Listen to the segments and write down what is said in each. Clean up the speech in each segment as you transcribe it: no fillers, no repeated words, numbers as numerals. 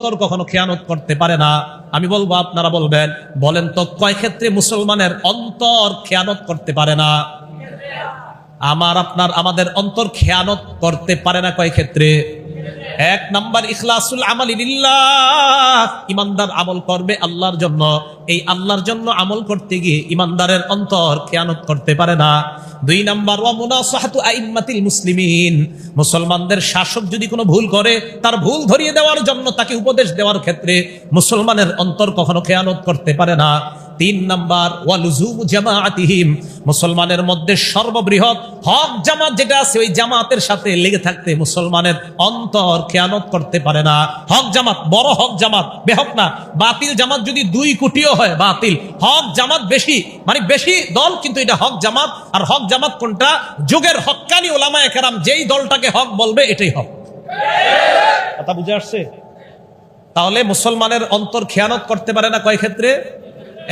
অন্তর কখনো খেয়ানত করতে পারে না। আমি বলবো, আপনারা বলবেন, বলেন তো কয় ক্ষেত্রে মুসলমানের অন্তর খেয়ানত করতে পারে না? আমাদের অন্তর খেয়ানত করতে পারে না কয় ক্ষেত্রে? এক নাম্বার, ইখলাসুল আমালি লিল্লাহ, ইমানদার আমল করবে আল্লাহর জন্য। এই আল্লাহর জন্য আমল করতে গিয়ে ইমানদারের অন্তর খেয়ানত করতে পারে না। দুই নাম্বার, ওয়া মুনাসাহাতু আইম্মাতিল মুসলিমিন, মুসলমানদের শাসক যদি কোনো ভুল করে তার ভুল ধরিয়ে দেওয়ার জন্য তাকে উপদেশ দেওয়ার ক্ষেত্রে মুসলমানের অন্তর কখনো খেয়ানত করতে পারে না। তিন নাম্বার, ওয়া লুজুমু জামাআতিহিম, মুসলমানের মধ্যে সর্ববৃহৎ হক জামাত যেটা আছে ওই জামাতের সাথে লেগে থাকতে মুসলমানের অন্তর খেয়ানত করতে পারে না। হক জামাত, বড় হক জামাত, বেহক না। বাতিল জামাত যদি 2 কোটিও হয় বাতিল, হক জামাত বেশি, মানে বেশি দল, কিন্তু এটা হক জামাত। আর হক জামাত কোনটা? যুগের হক্কানি উলামায়ে কেরাম যেই দলটাকে হক বলবে এটাই হক। কথা বুঝে আসছে? তাহলে মুসলমানের অন্তর খেয়ানত করতে পারে না কয় ক্ষেত্রে?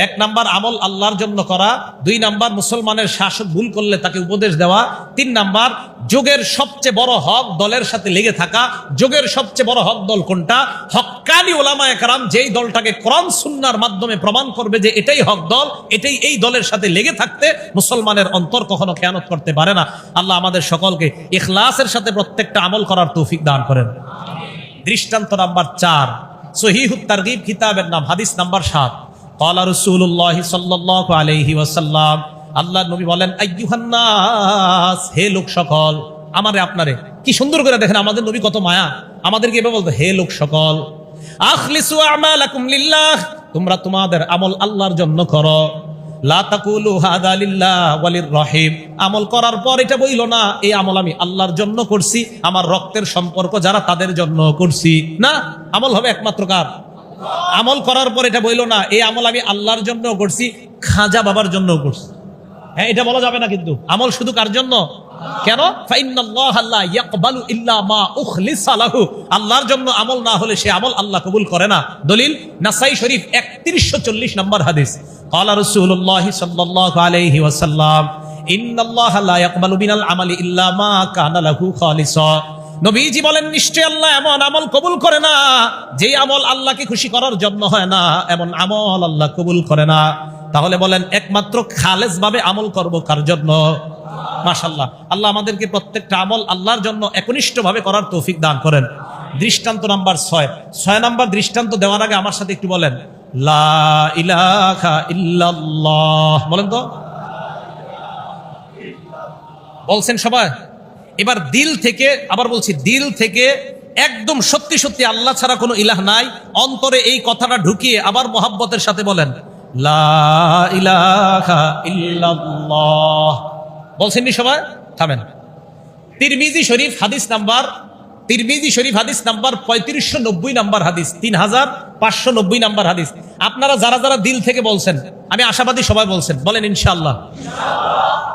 এক নাম্বার, আমল আল্লাহর জন্য করা। দুই নাম্বার, মুসলমানের শাসক ভুল করলে তাকে উপদেশ দেওয়া। তিন নাম্বার, যুগের সবচেয়ে বড় হক দলের সাথে লেগে থাকা। যুগের সবচেয়ে বড় হক দল কোনটা? হক্কানি উলামায়ে কেরাম যেই দলটাকে কোরআন সুন্নাহর মাধ্যমে প্রমাণ করবে যে এটাই হক দল, এটাই এই দলের সাথে লেগে থাকতে মুসলমানের অন্তর কখনো খেয়ানত করতে পারে না। আল্লাহ আমাদের সকলকে ইখলাসের সাথে প্রত্যেকটা আমল করার তৌফিক দান করেন। দৃষ্টান্ত নাম্বার 4, সহিহুত তারগীব কিতাবের নাম, হাদিস নাম্বার 7। ক্বালা রাসূলুল্লাহ সাল্লাল্লাহু আলাইহি ওয়াসাল্লাম, আল্লাহর নবী বলেন, আইয়ুহান নাস, হে লোক সকল। আমারে আপনারে কি সুন্দর করে দেখেন, আমাদের নবী কত মায়া, আমাদেরকে এভাবে বলতো, হে লোক সকল, আখলিসু আমালাকুম লিল্লাহ, তোমরা তোমাদের আমল আল্লাহর জন্য করো। লা তাকুলু হাযা লিল্লাহ ওয়ালির রহিম, আমল করার পর এটা বইলো না এই আমল আমি আল্লাহর জন্য করছি, আমার রক্তের সম্পর্ক যারা তাদের জন্য করছি। না, আমল হবে একমাত্র কার? আমল করার পর এটা বইলো না এই আমল আমি আল্লাহর জন্য করছি, খাজা বাবার জন্য করছি। হ্যাঁ, এটা বলা যাবে না। কিন্তু আমল শুধু কার জন্য? কেন? ফাইন্নাল্লাহা লা ইয়াকবালু ইল্লা মা উখলিসা লাহু, আল্লাহর জন্য আমল না হলে সে আমল আল্লাহ কবুল করে না। দলিল নাসাই শরীফ 3140 নম্বর হাদিস। ক্বালা রাসূলুল্লাহ সাল্লাল্লাহু আলাইহি ওয়াসাল্লাম, ইন্নাল্লাহা লা ইয়াকবালু মিনাল আমালি ইল্লা মা কানা লাহু খালিসা, নবীজি বলেন, নিশ্চয় আল্লাহ এমন আমল কবুল করে না যে আমল আল্লাহকে খুশি করার জন্য হয় না, এমন আমল আল্লাহ কবুল করে না। তাহলে বলেন, একমাত্র খালেস ভাবে আমল করব কার জন্য? মাশাআল্লাহ, আল্লাহ আমাদেরকে প্রত্যেকটা আমল আল্লাহর জন্য একনিষ্ঠ ভাবে করার তৌফিক দান করেন। দৃষ্টান্ত নাম্বার 6 নাম্বার দৃষ্টান্ত দেওয়ার আগে আমার সাথে একটু বলেন, লা ইলাহা ইল্লাল্লাহ। বলেন তো, বলছেন সবাই? এবার দিল থেকে, আবার বলছি, দিল থেকে একদম সত্যি সত্যি আল্লাহ ছাড়া কোনো ইলাহ নাই, অন্তরে এই কথাটা ঢুকিয়ে আবার মহাব্বতের সাথে বলেন, লা ইলাহা ইল্লাল্লাহ। বলছেন নি সবাই? থামেন। তিরমিজি শরীফ হাদিস নাম্বার 3590 নাম্বার হাদিস, 3590 নাম্বার হাদিস। আপনারা যারা যারা দিল থেকে বলছেন, আমি আশাবাদী সবাই বলছেন, বলেন ইনশাআল্লাহ।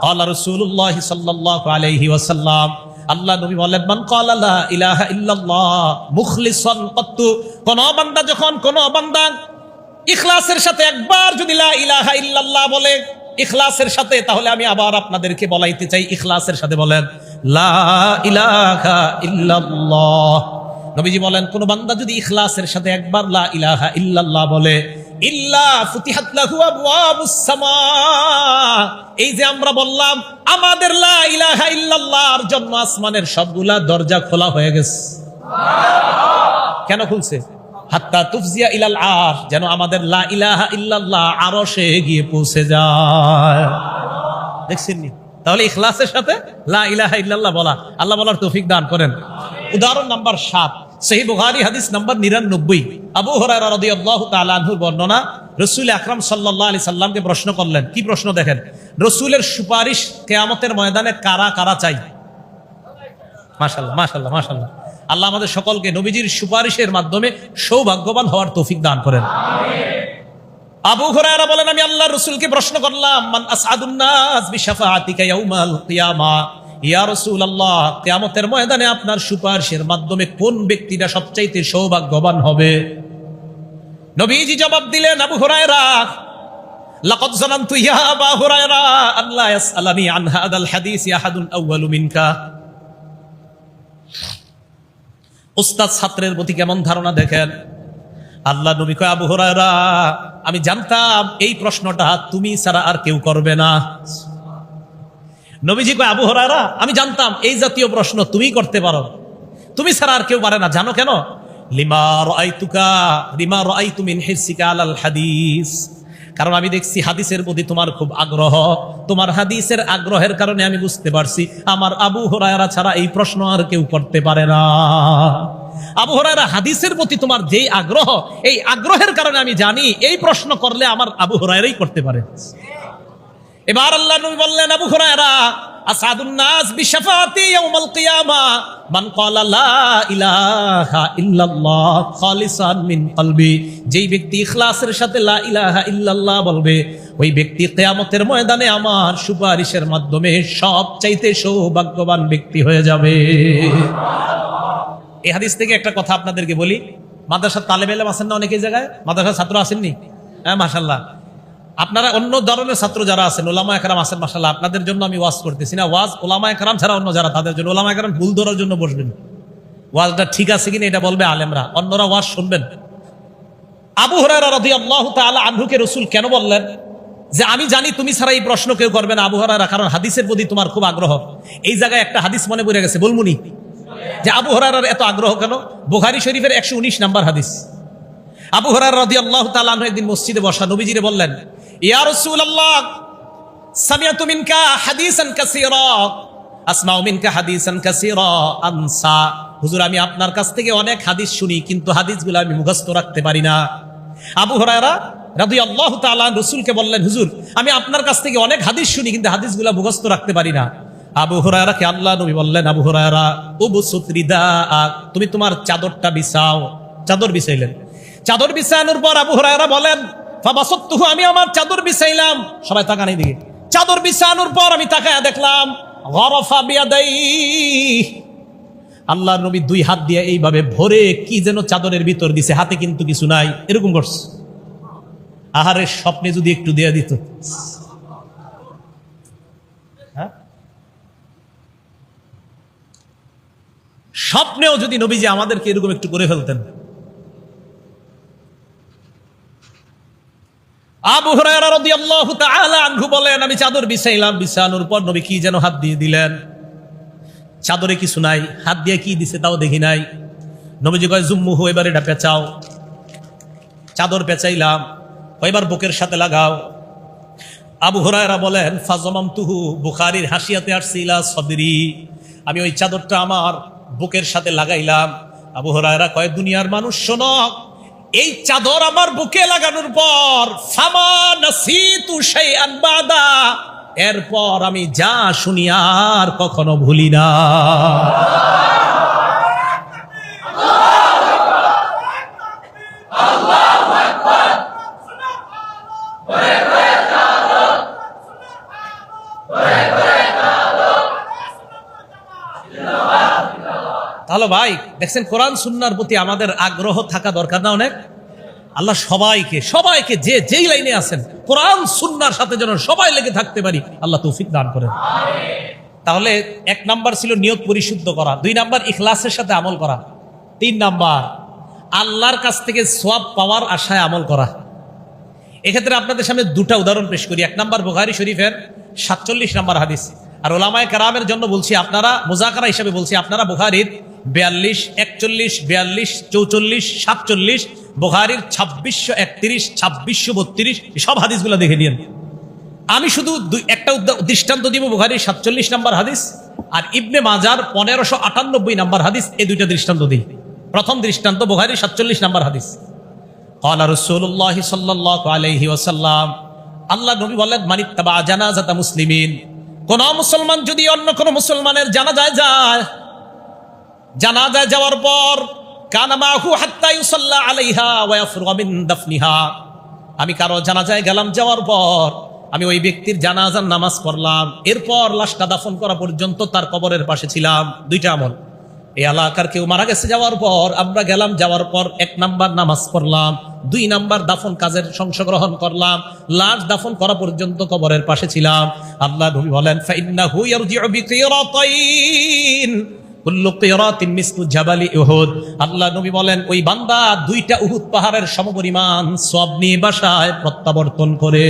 ক্বালা রাসূলুল্লাহ সাল্লাল্লাহু আলাইহি ওয়াসাল্লাম, আল্লাহ নবী বলেন, মান ক্বালা লা ইলাহা ইল্লাল্লাহ মুখলিসান কাত্তু, কোন বান্দা যখন কোন বান্দা ইখলাসের সাথে একবার যদি লা ইলাহা ইল্লাল্লাহ বলে ইখলাসের সাথে, তাহলে আমি আবার আপনাদেরকে বলাইতে চাই, ইখলাসের সাথে বলেন লা ইলাহা ইল্লাল্লাহ। নবীজি বলেন, কোন বান্দা যদি ইখলাসের সাথে একবার লা ইলাহা ইল্লাল্লাহ বলে, ইল্লা ফুতিহাত লাহু আবওয়াবুস সামা, এই যে আমরা বললাম আমাদের লা ইলাহা ইল্লাল্লাহর জন্য আসমানের সবগুলা দরজা খোলা হয়ে গেছে। কেন খুলছে? হাত্তা তুফজিয়া ইলাল আরশ, যেন আমাদের লা ইলাহা ইল্লাল্লাহ আরশে গিয়ে পৌঁছে যায়। দেখছেন নি? তাহলে ইখলাসের সাথে লা ইলাহা ইল্লাল্লাহ বলা, আল্লাহ বলার তৌফিক দান করেন। উদাহরণ নাম্বার 7, সহিহ বুখারী হাদিস নাম্বার 99। আবু হুরায়রা রাদিয়াল্লাহু তাআলা আনহুর বর্ণনা, রাসূল আকরাম সাল্লাল্লাহু আলাইহি সাল্লামকে প্রশ্ন করলেন। কি প্রশ্ন দেখেন, রাসূলের সুপারিশ কিয়ামতের ময়দানে কারা কারা চাই? মাশাআল্লাহ, মাশাআল্লাহ, মাশাআল্লাহ। আল্লাহ আমাদের সকলকে নবীজির সুপারিশের মাধ্যমে সৌভাগ্যবান হওয়ার তৌফিক দান করেন। আবু হুরায়রা বলেন, আমি আল্লাহর রাসূলকে প্রশ্ন করলাম, মান আসআদুন নাস বিশাফাআতিকা ইয়াউমাল কিয়ামা, ইয়া রাসূলুল্লাহ, কিয়ামতের ময়দানে আপনার সুপারিশের মাধ্যমে কোন ব্যক্তিটা সবচাইতে সৌভাগ্যবান হবে? নবীজি জবাব দিলেন, আবু হুরায়রা, লাকাদ যানানতু ইয়া আবু হুরায়রা আল্লাহ ইয়াসআলানি আন হাদাল হাদিস আহাদুন আউয়ালু মিনকা। উস্তাদ ছাত্রের প্রতি কেমন ধারণা দেখেন। আল্লাহ নবী কয়, আবু হুরায়রা, আমি জানতাম এই প্রশ্নটা তুমি ছাড়া আর কেউ করবে না। নবীজি কয়, আবু হুরায়রা, আমি জানতাম এই জাতীয় প্রশ্ন তুমি করতে পারো, তুমি ছাড়া আর কেউ পারে না। জানো কেন? লিমা রাআইতু মিন হিরসিকা আলাল হাদিস, কারণ আমি দেখছি হাদিসের প্রতি তোমার খুব আগ্রহ। তোমার হাদিসের আগ্রহের কারণে আমি বুঝতে পারছি আমার আবু হুরায়রা ছাড়া এই প্রশ্ন আর কেউ করতে পারে না। আবু হুরায়রা, হাদিসের প্রতি তোমার যেই আগ্রহ, এই আগ্রহের কারণে আমি জানি এই প্রশ্ন করলে আমার আবু হুরায়রাই করতে পারে। এবার আল্লাহ নবী বললেন, আবু হুরায়রা, আসাদুন নাস বিশাফাতি ইয়াউমাল কিয়ামা মান ক্বালা লা ইলাহা ইল্লাল্লাহ খালিসান মিন কলবি, যেই ব্যক্তি ইখলাসের সাথে লা ইলাহা ইল্লাল্লাহ বলবে, ওই ব্যক্তি কিয়ামতের ময়দানে আমার সুপারিশের মাধ্যমে সবচাইতে সৌভাগ্যবান ব্যক্তি হয়ে যাবে। এই হাদিস থেকে একটা কথা আপনাদেরকে বলি, মাদ্রাসার তালেব ইলম আছেন না অনেক জায়গায়, মাদ্রাসার ছাত্র আসেননি? হ্যাঁ, মাশাআল্লাহ। আপনারা অন্য ধরনের ছাত্র যারা আছেন, ওলামা একরাম আছেন, মাশাআল্লাহ, আপনাদের জন্য আমি ওয়াজ করতেছি না। ওয়াজ ওলামা একরাম ছাড়া অন্য যারা, তাদের জন্য। ওলামা একরাম ভুল ধরার জন্য বসবেন, ওয়াজটা ঠিক আছে কিনা এটা বলবে আলেমরা, অন্যরা ওয়াজ শুনবেন। আবু হুরায়রা রাদিয়াল্লাহু তাআলা আনহুকে রাসূল কেন বললেন যে আমি জানি তুমি ছাড়া এই প্রশ্ন কেউ করবে না, আবু হুরায়রা, কারণ হাদিসের প্রতি তোমার খুব আগ্রহ। এই জায়গায় একটা হাদিস মনে পড়ে গেছে, বলমুনি যে আবু হুরায়রার এত আগ্রহ কেন? বুখারী শরীফের 119 নম্বর হাদিস। আবু হুরায়রা রাদিয়াল্লাহু তাআলা আনহু একদিন মসজিদে বসা, নবীজিরে বললেন, ইয়া রাসূলুল্লাহ, সামিআতু মিনকা হাদিসান কাসীরা আসমাউ মিনকা হাদিসান কাসীরা আনসা। হুজুর, আমি আপনার কাছ থেকে অনেক হাদিস শুনি, কিন্তু হাদিসগুলো আমি মুখস্থ রাখতে পারি না। আবু হুরায়রা রাদিয়াল্লাহু তাআলা রাসূলকে বললেন, হুজুর, আমি আপনার কাছ থেকে অনেক হাদিস শুনি, কিন্তু হাদিসগুলো মুখস্থ রাখতে পারি না। আবু হুরায়রাকে আল্লাহ নবী বললেন, আবু হুরায়রা, উবসুত রিদাআক, তুমি তোমার চাদরটা বিছাও। চাদর বিছাইলেন। চাদর বিছানোর পর আবু হুরায়রা বলেন, ফাবাসাততুহু, আমি আমার চাদর বিছাইলাম। সবাই তাকান এইদিকে। চাদর বিছানোর পর আমি তাকায়া দেখলাম, গরাফা বিয়াদাইহি, আল্লাহর নবী দুই হাত দিয়ে এইভাবে ভরে কি যেন চাদরের ভিতর দিছে, হাতে কিন্তু কিছু নাই, এরকম করছে। আহারের স্বপ্নে যদি একটু দেয়া দিত। হ্যাঁ, স্বপ্নেও যদি নবীজি আমাদেরকে এরকম একটু করে ফেলতেন। আবু হুরায়রা রাদিয়াল্লাহু তাআলা আনহু বলেন, আমি চাদর বিছাইলাম, বিছানোর পর নবী কি যেন হাত দিয়ে দিলেন। চাদরে কিছু নাই, হাত দিয়ে কি দিছে তাও দেখি নাই। নবীজি কয়, জুম্মুহু, এবার এটা পেঁচাও। চাদর পেঁচাইলাম, এবার বুকের সাথে লাগাও। আবু হুরায়রা বলেন, ফাজামামতুহু, বুখারীর হাসিয়াতে আসছে, ইলা সদরি, আমি ওই চাদরটা আমার বুকের সাথে লাগাইলাম। আবু হুরায়রা কয়, দুনিয়ার মানুষ শোনো, এই চাদর আমার বুকে লাগানোর পর ফামা নাসিতু শাইআন বাদা, এরপর আমি যা শুনি আর কখনো ভুলি না। তাহলে ভাই দেখছেন, কোরআন সুন্নাহর প্রতি আমাদের আগ্রহ থাকা দরকার না অনেক? আল্লাহ সবাইকে যে যেই লাইনে আছেন, কোরআন সুন্নাহর সাথে যেন সবাই লেগে থাকতে পারি, আল্লাহ তৌফিক দান করেন। তাহলে 1 নাম্বার ছিল নিয়ত পরিশুদ্ধ করা, 2 নাম্বার ইখলাসের সাথে আমল করা, 3 নাম্বার আল্লাহর কাছ থেকে সওয়াব পাওয়ার আশায় আমল করা। এক্ষেত্রে আপনাদের সামনে 2টা উদাহরণ পেশ করি। 1 নাম্বার বুখারী শরীফের 47 নাম্বার হাদিস। আর ওলামায়ে কেরামের জন্য বলছি, আপনারা মুযাকারা হিসেবে বলছি, আপনারা বুখারীর 42, 41, 42, 44, 47, বুখারীর 2631, 2632 সব হাদিসগুলো দেখে নিন। আমি শুধু একটা দৃষ্টান্ত দিব, বুখারীর 47 নাম্বার হাদিস আর ইবনে মাজার 1598 নাম্বার হাদিস, এই 2টা দৃষ্টান্ত দিই। প্রথম দৃষ্টান্ত বুখারীর 47 নাম্বার হাদিস। ক্বালা রাসূলুল্লাহ সাল্লাল্লাহু আলাইহি ওয়াসাল্লাম, আল্লাহ নবী বলেন, মানিত্তাবা জানাজাতা মুসলিমিন, কোন মুসলমান যদি অন্য কোন মুসলমানের জানাজায় যায়, জানাজায় যাওয়ার পর কানা মাহু হাত্তা ইউসাল্লা আলাইহা ওয়া ইয়াফরুগা মিন দাফনিহা, আমি কারো জানাজায় গেলাম, যাওয়ার পর আমি ওই ব্যক্তির জানাজার নামাজ পড়লাম, এরপর লাশটা দাফন করা পর্যন্ত তার কবরের পাশে ছিলাম। 2টা আমল। এই এলাকার কেউ মারা গেছে, যাওয়ার পর আমরা গেলাম, যাওয়ার পর 1 নাম্বার নামাজ পড়লাম, 2 নাম্বার দাফন কাজের অংশগ্রহণ করলাম, লাশ দাফন করা পর্যন্ত কবরের পাশে ছিলাম। আল্লাহ নবী বলেন, ফাইন্নাহু ইয়ারজিউ বিকিরাতাইন, কুল্লু কিরাতিন মিসলু জাবালি উহুদ। আল্লাহ নবী বলেন ওই বান্দা 2টা উহুদ পাহাড়ের সমপরিমাণ সওয়াব নিয়ে বাসায় প্রত্যাবর্তন করে।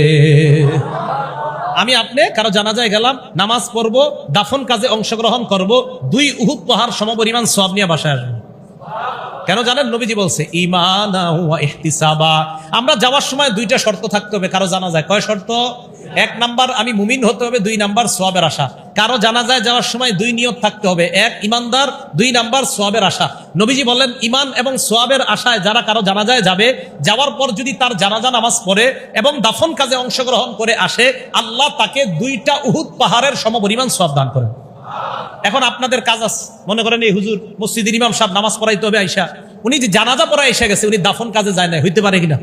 আমি আপনি কারো জানাজায় গেলাম, নামাজ পড়বো, দাফন কাজে অংশগ্রহণ করব, 2 উহুদ পাহাড় সমপরিমাণ সওয়াব নিয়ে বাসায় আসবো। কেন জানেন? নবীজি বলছে ঈমানা ওয়া ইহতিসাবা। আমরা যাওয়ার সময় 2টা শর্ত থাকতে হবে কারো জানাজায়। কয় শর্ত? 1 নাম্বার আমি মুমিন হতে হবে, 2 নাম্বার সওয়াবের আশা। কারো জানাজায় যাওয়ার সময় 2 নিয়ত থাকতে হবে, 1 ইমানদার, 2 নাম্বার সওয়াবের আশা। নবীজি বলেন ঈমান এবং সওয়াবের আশায় যারা কারো জানাজায় যাবে, যাওয়ার পর যদি তার জানাজা নামাজ পড়ে এবং দাফন কাজে অংশগ্রহণ করে আসে, আল্লাহ তাকে 2টা উহুদ পাহাড়ের সমপরিমাণ সওয়াব দান করেন। এখন আপনাদের কাজ আছে, মনে করেন এই হুজুর মসজিদের ইমাম সাহেব নামাজ পড়াইতে হবে আইসা, উনি যে জানাজা পড়ায় এসে গেছে, উনি দাফন কাজে যায় না, হইতে পারে কিনা?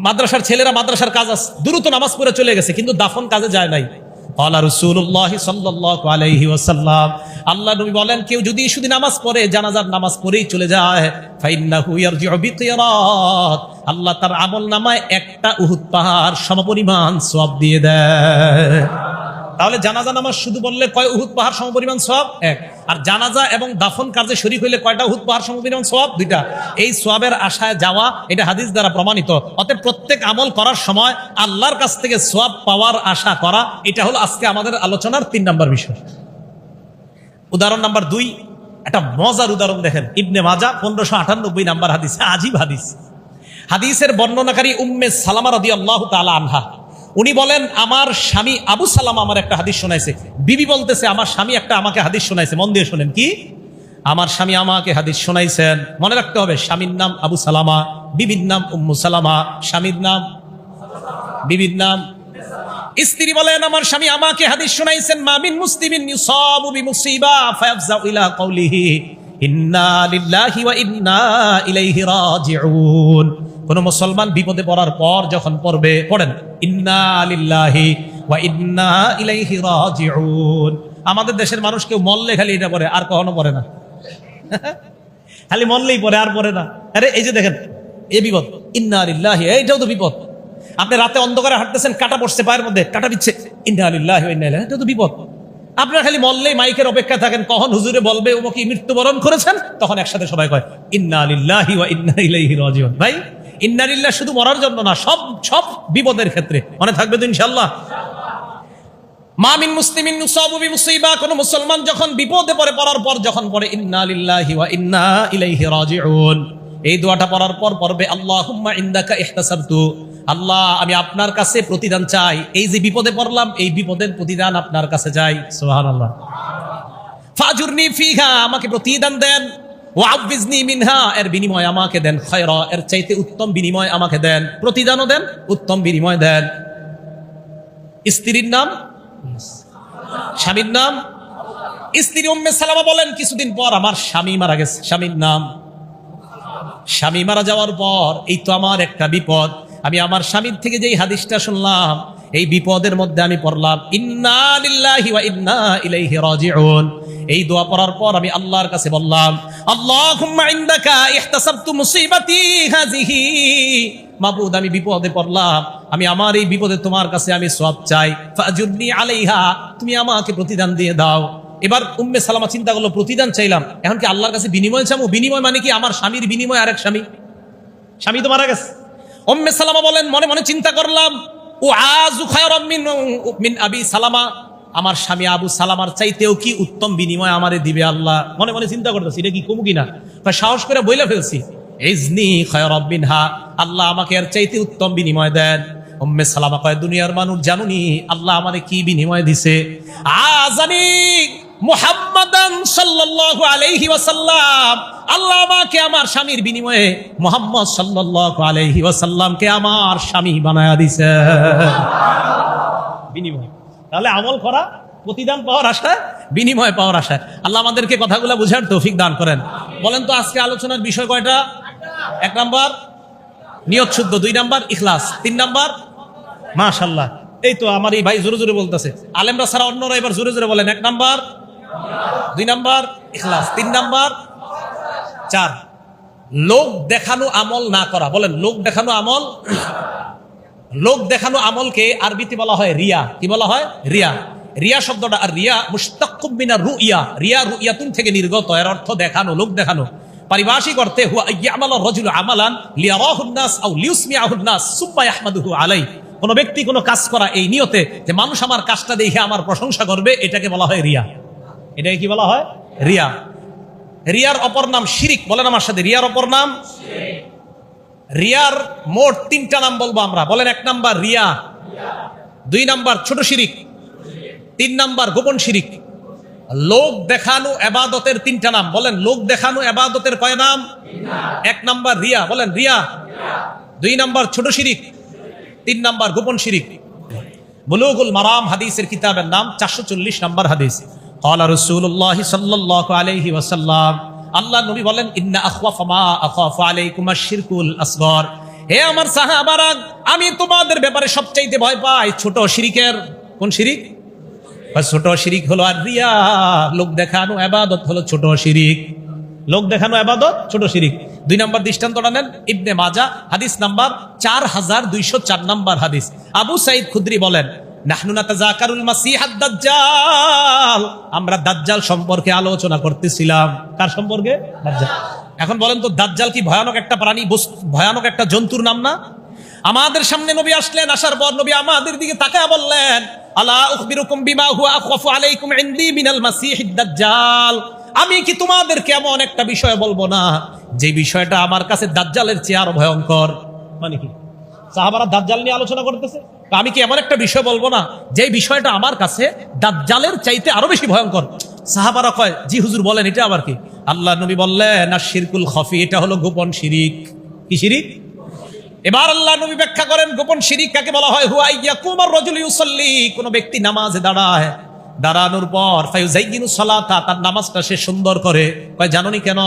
মাদ্রাসার ছেলেরা মাদ্রাসার কাজ আছে, দ্রুত নামাজ পড়ে চলে গেছে, কিন্তু দাফন কাজে যায় নাই। ক্বালা রাসূলুল্লাহ সাল্লাল্লাহু আলাইহি ওয়াসাল্লাম, আল্লাহ নবী বলেন কেউ যদি শুধু নামাজ পড়ে, জানাজার নামাজ পড়েই চলে যায়, ফাইন্নাহু ইয়ারজিউ বিকিরাত, আল্লাহ তার আমলনামায় 1টা উহুদ পাহাড় সমপরিমাণ সওয়াব দিয়ে দেয়। তাহলে জানাজা নামাজ শুধু বললে কয় উহুদ পাহাড় সমপরিমাণ সওয়াব? 1। আর জানাজা এবং দাফন কাজে শরীক হইলে কয়টা উহুদ পাহাড় সমপরিমাণ সওয়াব? 2টা। এই সওয়াবের আশায় যাওয়া, এটা হাদিস দ্বারা প্রমাণিত। অতএব প্রত্যেক আমল করার সময় আল্লাহর কাছ থেকে সওয়াব পাওয়ার আশা করা, এটা হলো আজকে আমাদের আলোচনার 3 নাম্বার বিষয়। উদাহরণ নাম্বার 2, একটা মজার উদাহরণ দেখেন। ইবনে মাজাহ 1598 নাম্বার হাদিস, আজীব হাদিস। হাদিসের বর্ণনাকারী উম্মে সালামা রাদিয়াল্লাহু তাআলা আনহা, উনি বলেন আমার স্বামী আবু সালামা আমার একটা হাদিস শোনাইছে। বিবি বলতেছে আমার স্বামী একটা আমাকে হাদিস শোনাইছে। মন দিয়ে শোনেন কি? আমার স্বামী আমাকে হাদিস শোনাইছেন। মনে রাখতে হবে, স্বামীর নাম আবু সালামা, বিবির নাম উম্মু সালামা। স্বামীর নাম, বিবির নাম। স্ত্রী বলেন আমার স্বামী আমাকে হাদিস শোনাইছেন, মা মিন মুসলিমিন ইউসাবু বিমুসিবা ফায়াফজাউ ইলা কাউলিহি ইন্না লিল্লাহি ওয়া ইন্না ইলাইহি রাজিউন। কোন মুসলমান বিপদে পড়ার পর যখন পড়বে, পড়েন ইন্না লিল্লাহি ওয়া ইন্না ইলাইহি রাজিউন। আমাদের দেশের মানুষ কেউ মরলে খালি এটা পড়ে, আর কখনো পড়ে না। খালি মরলেই পড়ে, আর পড়ে না। আরে এই যে দেখেন, এই বিপদ, ইন্না লিল্লাহি, এইটাও তো বিপদ। আপনি রাতে অন্ধকারে হাঁটতেছেন, কাটা পড়ছে পায়ের মধ্যে, কাটা বিচ্ছে, ইন্না লিল্লাহি ওয়া ইন্না ইলাইহি, এটাও তো বিপদ। আপনারা খালি মরলেই মাইকের অপেক্ষা থাকেন, কখন হুজুরে বলবে ওমকি মৃত্যুবরণ করেছেন, তখন একসাথে সবাই কয় ইন্না লিল্লাহি ওয়া ইন্না ইলাইহি রাজিউন। ভাই, ইন্না লিল্লাহ শুধু মরার জন্য না, সব বিপদের ক্ষেত্রে মনে থাকবে তো ইনশাআল্লাহ। মা মিন মুসলিমিন ইউসাবু বিমুসিবা, কোন মুসলমান যখন বিপদে পড়ে, পড়ার পর যখন পড়ে ইন্না লিল্লাহি ওয়া ইন্না ইলাইহি রাজিউন, এই দোয়াটা পড়ার পর পড়বে আল্লাহুম্মা ইনদাকা ইহতাসাবতু, আল্লাহ আমি আপনার কাছে প্রতিদান চাই, এই যে বিপদে পড়লাম এই বিপদের প্রতিদান আপনার কাছে চাই। সুবহানাল্লাহ। ফাজুরনি ফিহা, আমাকে প্রতিদান দেন, ওয়াবিজনি মিনহা, এর বিনিময় আমাকে দেন, খায়রা, এর চাইতে উত্তম বিনিময় আমাকে দেন, প্রতিদানও দেন, উত্তম বিনিময় দেন। স্ত্রীর নাম, স্বামীর নাম। স্ত্রী উম্মে সালামা বলেন কিছুদিন পর আমার স্বামী মারা গেছে। স্বামীর নাম। স্বামী মারা যাওয়ার পর এই তো আমার একটা বিপদ, আমি আমার স্বামীর থেকে যেই হাদিসটা শুনলাম, এই বিপদের মধ্যে আমি পড়লাম ইন্না লিল্লাহি ওয়া ইন্না ইলাইহি রাজিউন। এই দোয়া পড়ার পর আমি আল্লাহর কাছে বললাম আল্লাহুম্মা ইনদাকা ইহতাসাবতু মুসিবাতি হাযিহি, মাবুদ আমি বিপদে পড়লাম, আমি আমার এই বিপদে তোমার কাছে আমি সওয়াব চাই, ফাজুরনি আলাইহা, তুমি আমাকে প্রতিদান দিয়ে দাও। এবার উম্মে সালামা চিন্তা করলো প্রতিদান চাইলাম, এখন কি আল্লাহর কাছে বিনিময় চাবো? বিনিময় মানে কি আমার স্বামীর বিনিময় আরেক স্বামী? স্বামী তো মারা গেছে। উম্মে সালামা বলেন মনে মনে চিন্তা করলাম উআযু খায়রাম মিন আবি সালামা, আমার স্বামী আবু সালামার চাইতেও কি উত্তম বিনিময় আমারে দিবে আল্লাহ। মনে মনে চিন্তা করতেছি এটা কি কমু কিনা, সাহস করে বইলা ফেলছি ইজনি খায়রাম মিনহা, আল্লাহ আমাকে এর চাইতে উত্তম বিনিময় দেন। উম্মে সালামা কয় দুনিয়ার মানুষ জানুনি আল্লাহ আমারে কি বিনিময় দিছে। আজানি মুহাম্মাদান সাল্লাল্লাহু আলাইহি ওয়াসাল্লাম, আল্লাহ আমাকে আমার স্বামীর বিনিময়ে মুহাম্মদ সাল্লাল্লাহু আলাইহি ওয়াসাল্লামকে আমার স্বামী বানায়া দিছে। বিনিময়, তাহলে আমল করা প্রতিদান পাওয়ার আশায়, বিনিময় পাওয়ার আশায়। আল্লাহ আমাদেরকে কথাগুলো বুঝার তৌফিক দান করেন। বলেন তো আজকে আলোচনার বিষয় কয়টা? 1 নাম্বার নিয়ত শুদ্ধ, 2 নাম্বার ইখলাস, 3 নাম্বার মাশাআল্লাহ। এই তো আমার এই ভাই জোরে জোরে বলতেছে, আলেমরা ছাড়া অন্যরা এবার জোরে জোরে বলেন। 1 নাম্বার, 2 নাম্বার ইখলাস, 3 নাম্বার, 4 লোক দেখানো আমল না করা। বলেন লোক দেখানো আমল। লোক দেখানো আমলকে আরবিতে বলা হয় রিয়া। কি বলা হয়? রিয়া। রিয়া শব্দটা, আর রিয়া মুশতাক্কুম মিনার রুইয়া, রিয়া রুইয়াতুন থেকে নির্গত, এর অর্থ দেখানো, লোক দেখানো। পারিভাষিক অর্থে হুয়া ইয়ামালুর রাজুলু আমালান লিয়ারাহুন নাস আও লিউসমিআহুন নাস সুম্মা ইয়াহমাদুহু আলাইহি। কোন ব্যক্তি কোন কাজ করা এই নিয়তে যে মানুষ আমার কাজটা দেখে আমার প্রশংসা করবে, এটাকে বলা হয় রিয়া। এটাকে কি বলা হয়? রিয়া। রিয়ার অপর নাম শিরিক। বলেন আমার সাথে, রিয়ার অপর নাম শিরিক। রিয়ার মোট 3টা নাম বলবো আমরা। বলেন, 1 নাম্বার রিয়া, 2 নাম্বার ছোট শিরিক, 3 নাম্বার গোপন শিরিক। লোক দেখানো ইবাদতের 3টা নাম। বলেন, লোক দেখানো ইবাদতের কয় নাম? 1 নাম্বার রিয়া, বলেন রিয়া, 2 নাম্বার ছোট শিরিক, 3 নাম্বার গোপন শিরিক। বুলুগুল মারাম হাদিসের কিতাবের নাম 440 নাম্বার হাদিস। ক্বালা রাসূলুল্লাহ সাল্লাল্লাহু আলাইহি ওয়াসাল্লাম, আল্লাহ নবী বলেন, ইন্না আখওয়াফা মা আখাফু আলাইকুম আশ-শিরকুল আসগর। হে আমার সাহাবারা, আমি তোমাদের ব্যাপারে সবচাইতে ভয় পাই ছোট শিরিকের। কোন শিরিক? ছোট শিরিক হলো আর রিয়া, লোক দেখানো ইবাদত হলো ছোট শিরিক। লোক দেখানো ইবাদত ছোট শিরিক। 2 নাম্বার দৃষ্টান্তটা নেন, ইবনে মাজাহ হাদিস নাম্বার 4204 নাম্বার হাদিস। আবু সাঈদ খুদরি বলেন, নাহনু নাতাযাকারুল মাসিহাদ দাজ্জাল, আমরা দাজ্জাল সম্পর্কে আলোচনা করতেছিলাম। কার সম্পর্কে? দাজ্জাল। এখন বলেন তো, দাজ্জাল কি ভয়ানক একটা প্রাণী, ভয়ানক একটা জন্তুর নাম না? আমাদের সামনে নবী আসলেন, আসার পর নবী আমাদের দিকে তাকায় বললেন, আলা উখবিরুকুম বিমা হুয়া আখওয়াফু আলাইকুম ইনদি মিনাল মাসিহিদ দাজ্জাল। আমি কি তোমাদেরকে এমন একটা বিষয় বলবো না যে বিষয়টা আমার কাছে দাজ্জালের চেয়ে আরো ভয়ঙ্কর? মানে কি? সাহাবারা দাজ্জাল নিয়ে আলোচনা করতেছে, আমি কি এমন একটা বিষয় বলবো না যে বিষয়টা আমার কাছে দাজ্জালের চাইতে আরো বেশি ভয়ঙ্কর? সাহাবারা কয়, জি হুজুর বলেন, এটা আবার কি? আল্লাহ নবী বললেন, আশ-শিরকুল খাফি, এটা হলো গোপন শিরিক। কি শিরিক? এবার আল্লাহ নবী ব্যাখ্যা করেন, গোপন শিরিক কাকে বলা হয়? হুয়া ইয়াকুমুর রাজুলু ইউসাল্লি, কোন ব্যক্তি নামাজে দাঁড়ায়, দাঁড়ানোর পর ফায়ুযায়্যিনু সালাতা, তার নামাজটা সে সুন্দর করে। কয়, জানোনি কেন?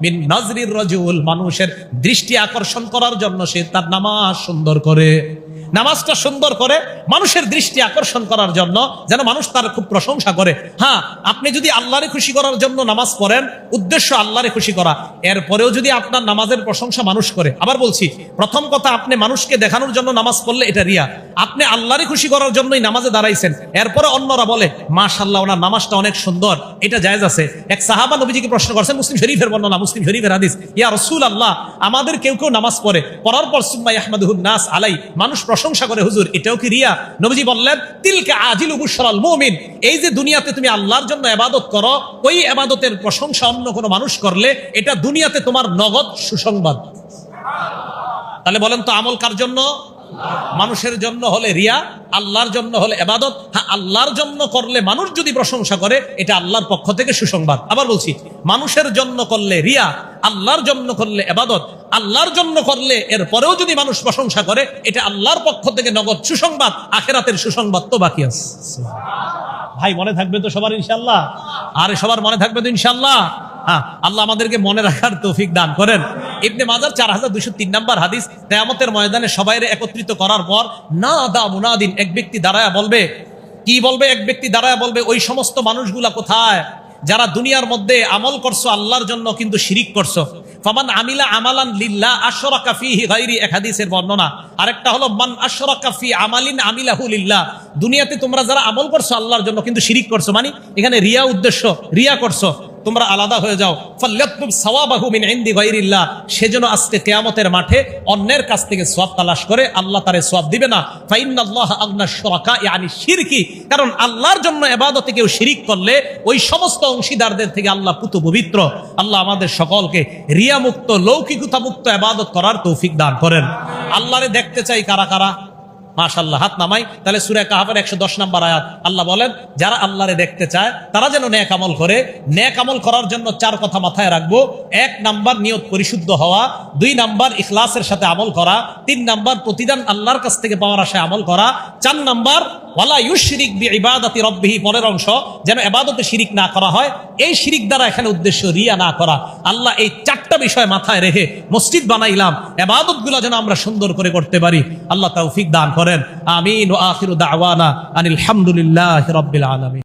মিন নাজরির রাজুল, মানুষের দৃষ্টি আকর্ষণ করার জন্য সে তার নামাজ সুন্দর করে। নামাজটা সুন্দর করে মানুষের দৃষ্টি আকর্ষণ করার জন্য, যেন মানুষ তার খুব প্রশংসা করে। হ্যাঁ, আপনি যদি আল্লাহরে খুশি করার জন্য নামাজ পড়েন, উদ্দেশ্য আল্লাহরে খুশি করা, এরপরেও যদি আপনার নামাজের প্রশংসা মানুষ করে, আবার বলছি, প্রথম কথা, আপনি মানুষকে দেখানোর জন্য নামাজ পড়লে এটা রিয়া। আপনি আল্লাহরে খুশি করার জন্যই নামাজে দাঁড়াইছেন, এরপরে অন্যরা বলে মাশাআল্লাহ ওনার নামাজটা অনেক সুন্দর, এটা জায়েজ আছে। এক সাহাবা নবীজিকে প্রশ্ন করছেন, মুসলিম শরীফের বর্ণনা, মুসলিম শরীফের হাদিস, ইয়া রাসূলুল্লাহ, আমাদের কেউ কেউ নামাজ পড়ে, পড়ার পর সুম্মা ইয়াহমাদুহুন নাস আলাই, মানুষ প্রশংসা করে, হুজুর এটাও কি রিয়া? নবীজি বললেন, তিলকা আজিলু বুশরাল মুমিন, এই যে দুনিয়াতে তুমি আল্লাহর জন্য ইবাদত করো, ওই ইবাদতের প্রশংসা অন্য কোনো মানুষ করলে এটা দুনিয়াতে তোমার নগদ সুসংবাদ। তাহলে বলেন তো, আমল কার জন্য? মানুষের জন্য হলে রিয়া, আল্লাহর জন্য হলে ইবাদত। হ্যাঁ, আল্লাহর জন্য করলে মানুষ যদি প্রশংসা করে, এটা আল্লাহর পক্ষ থেকে সুসংবাদ। আবার বলছি, মানুষের জন্য করলে রিয়া, আল্লাহর জন্য করলে ইবাদত। আল্লাহর জন্য করলে এরপরেও যদি মানুষ প্রশংসা করে, এটা আল্লাহর পক্ষ থেকে নগদ সুসংবাদ। আখিরাতের সুসংবাদ তো বাকি আছে। ভাই, মনে থাকবে তো সবার ইনশাআল্লাহ? আরে সবার মনে থাকবে তো ইনশাআল্লাহ? হ্যাঁ, আল্লাহ আমাদেরকে মনে রাখার তৌফিক দান করেন। ইবনে মাজাহ 4203 নাম্বার হাদিস, কিয়ামতের ময়দানে সবাইরে একত্রিত করার পর না দা মুনাদিন, এক ব্যক্তি দাঁড়ায়া বলবে। কি বলবে? এক ব্যক্তি দাঁড়ায়া বলবে, ওই সমস্ত মানুষগুলা কোথায় যারা দুনিয়ার মধ্যে আমল করছো আল্লাহর জন্য কিন্তু শিরিক করছো। ফামান আমিলা আমালান লিল্লাহ আশরাকা ফীহি গায়রি, এক হাদিসের বর্ণনা। আরেকটা হলো মান আশরাকা ফী আমালিন আমিলাহু লিল্লাহ, দুনিয়াতে তোমরা যারা আমল করছো আল্লাহর জন্য কিন্তু শিরিক করছো, মানে এখানে রিয়া উদ্দেশ্য, রিয়া করছো, তোমরা আলাদা হয়ে যাও। ফাল্যাতলুব সাওয়াবাহু মিন ইনদি গায়রিল্লাহ, সেজন্য আজকে কিয়ামতের মাঠে অন্যের কাছ থেকে সওয়াব তালাশ করে আল্লাহ তারে সওয়াব দিবে না। ফাইন্নাল্লাহা আগনা শুরাকা ইয়ানি শিরকি, কারণ আল্লাহর জন্য ইবাদতে কেউ শিরিক করলে ওই সমস্ত অংশীদারদের থেকে আল্লাহ পুত পবিত্র। আল্লাহ আমাদের সকলকে রিয়া মুক্ত, লৌকিকতা মুক্ত ইবাদত করার তৌফিক দান করেন। আল্লাহরে দেখতে চাই কারা কারা? মাশাআল্লাহ, হাত নামাই। তাহলে সূরা কাহফের 110 নম্বর আয়াত, আল্লাহ বলেন, যারা আল্লাহরে দেখতে চায় তারা যেন নেক আমল করে। নেক আমল করার জন্য 4 কথা মাথায় রাখবো। 1 নাম্বার নিয়ত পরিশুদ্ধ হওয়া, 2 নাম্বার ইখলাসের সাথে আমল করা, 3 নাম্বার প্রতিদান আল্লাহর কাছ থেকে পাওয়ার আশায় আমল করা, 4 নাম্বার ওয়ালা ইউশরিক বিইবাদাতি রাব্বিহি, পরের অংশ যেন ইবাদতে শিরিক না করা হয়। এই শিরিক দ্বারা এখানে উদ্দেশ্য রিয়া না করা। আল্লাহ এই 4টা বিষয় মাথায় রেখে মসজিদ বানাইলাম, ইবাদতগুলো যেন আমরা সুন্দর করে করতে পারি। আল্লাহ তৌফিক দান করেন। আমিন। ওয়া আখিরু দাওয়ানা আনিল হামদুলিল্লাহি রাব্বিল আলামিন।